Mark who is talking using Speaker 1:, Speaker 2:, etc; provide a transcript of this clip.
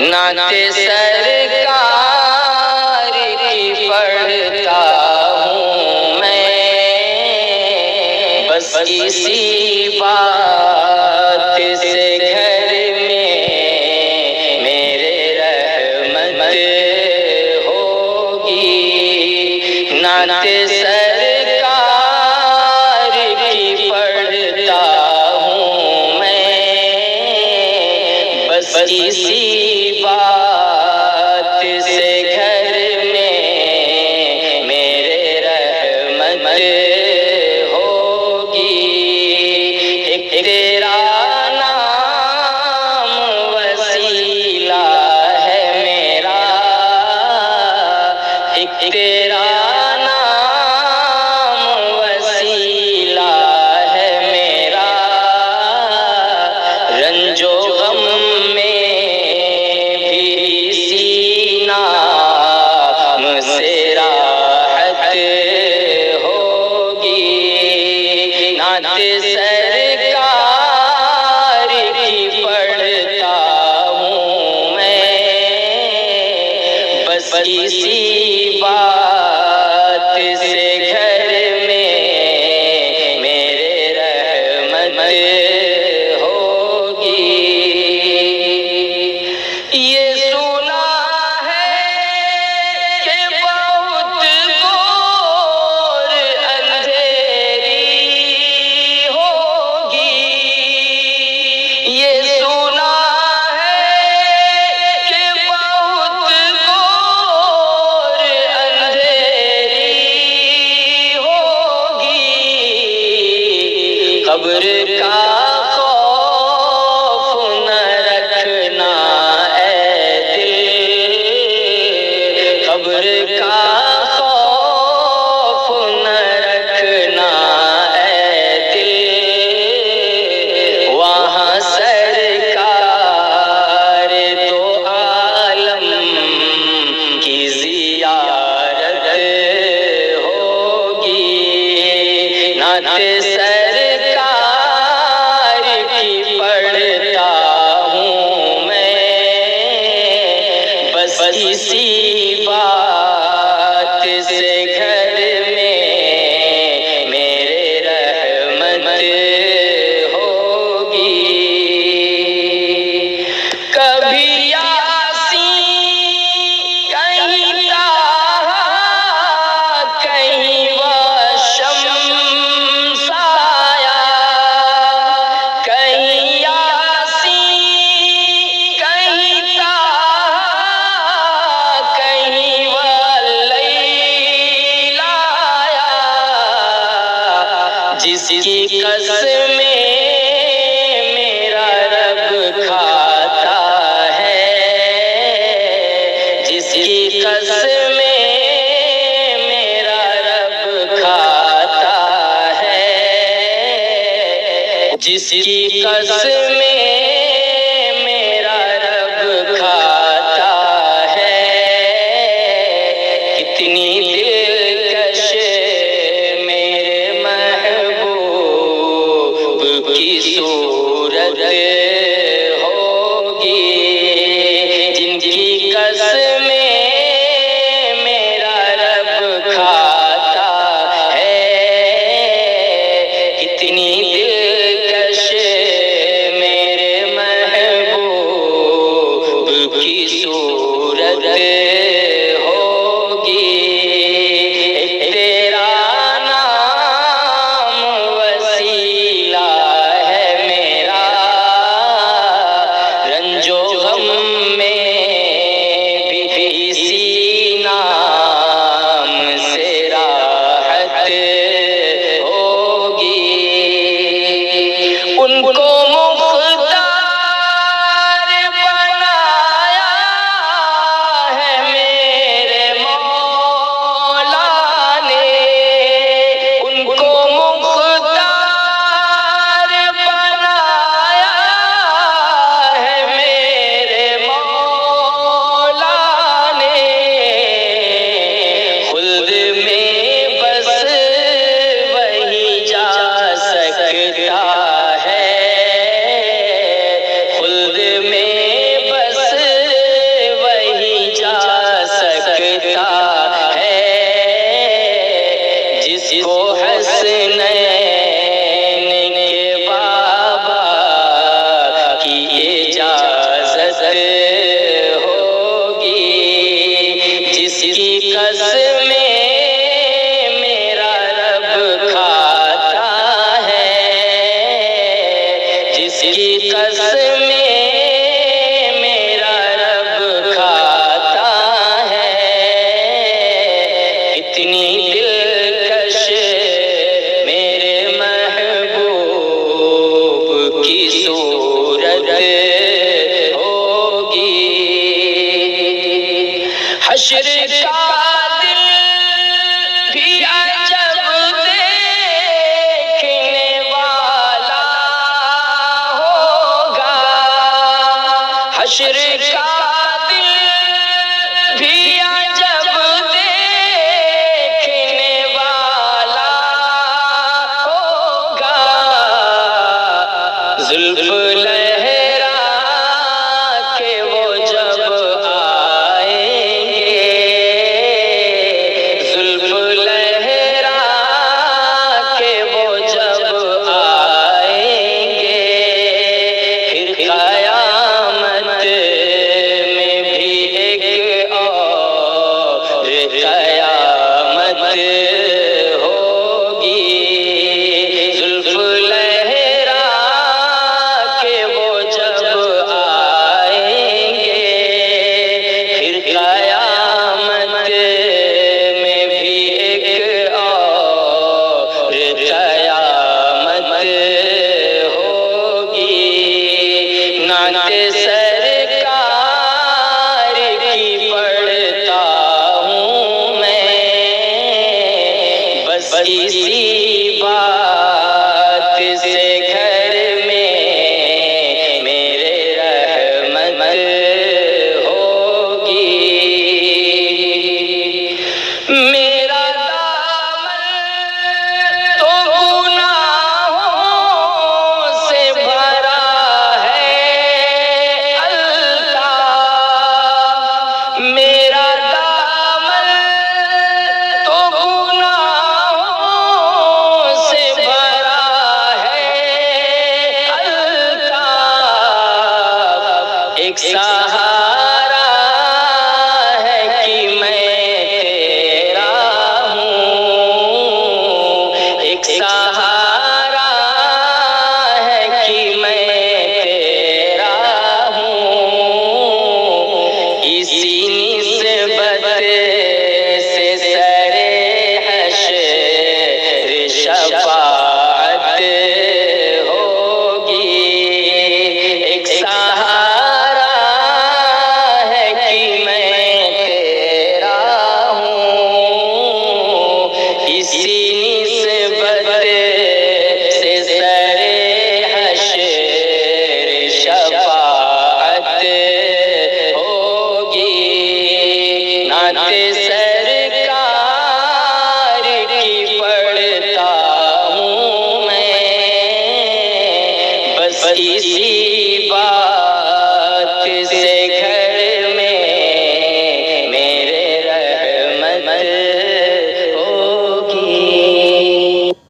Speaker 1: نعت سرکار کی پڑھتا ہوں میں، بس اسی بات سے گھر میں میرے رحمت ہوگی۔ نعت سرکار کی پڑھتا ہوں میں، بس اسی بات سے گھر میں میرے رحمت ہوگی۔ ایک تیرا نام وسیلہ ہے میرا، ایک تیرا نام وسیلہ ہے میرا، رنج و غم میں بھی اسی نام سے راحت ہوگی۔ نعت سرکار کی پڑھتا ہوں میں، بس اسی بات سے گھر میں میرے رحمت ہوگی۔ یہ سنا ہے کہ بہت گور اندھیری ہوگی، یہ سنا ہے کہ بہت گور اندھیری ہوگی۔ قبر کا خوف نہ رکھنا اے دل، قبر کا خوف نہ رکھنا اے دل، وہاں سرکار دو عالم کی زیارت ہوگی۔ نعت سرکار کی پڑھتا ہوں میں، بس اسی بات سے گھر میں میرے رحمت ہوگی۔ کبھی یاسین کہیں طٰہٰ کہیں وشمس آیا، کہیں یاسین کہیں طٰہٰ کہیں واللیل آیا، جس کی قسمیں میرا رب کھاتا ہے، جس کی قسمیں میرا رب کھاتا ہے، جس کی قسمیں میرا رب کھاتا ہے، کتنی دلکش میرے محبوب کی صورت ہوگی، جن کی قسمیں میرا رب کھاتا ہے، کتنی دلکش میرے محبوب کی صورت ہوگی۔ ایک تیرا نام وسیلہ ہے میرا، رنج و غم میں بھی اسی نام سے راحت ہوگی۔ ان کو مختار بنایا ہے حشر کا دل بھی عجب دیکھنے والا ہوگا، حشر کا دل بھی عجب دیکھنے والا ہوگا، زلف لہرا کے وہ جب آئیں گے، زلف لہرا کے وہ جب آئیں گے، پھر قیامت میں بھی ایک اور قیامت ہوگی، زلف لہرا کے وہ جب آئیں گے، پھر قیامت میں بھی ایک اور قیامت ہوگی، نعت سرکار کی پڑھتا ہوں میں، بس اسی بات سے گھر میں میرے رحمت ہوگی، میرا دامن تو گناہوں سے بھرا ہے اللہ، میرا دامن تو گناہوں سے بھرا ہے اللہ، ایک سہارا ہے کہ میں تیرا ہوں، ایک سہارا ہے کہ میں تیرا ہوں، اسی نسبت سے سرے حشر شفاعت ہوگی، ایک سہارا ہے کہ میں تیرا ہوں، اسی نسبت سے سرے حشر شفاعت ہوگی، نعت سرکار کی پڑھتا ہوں میں، بس اسی بات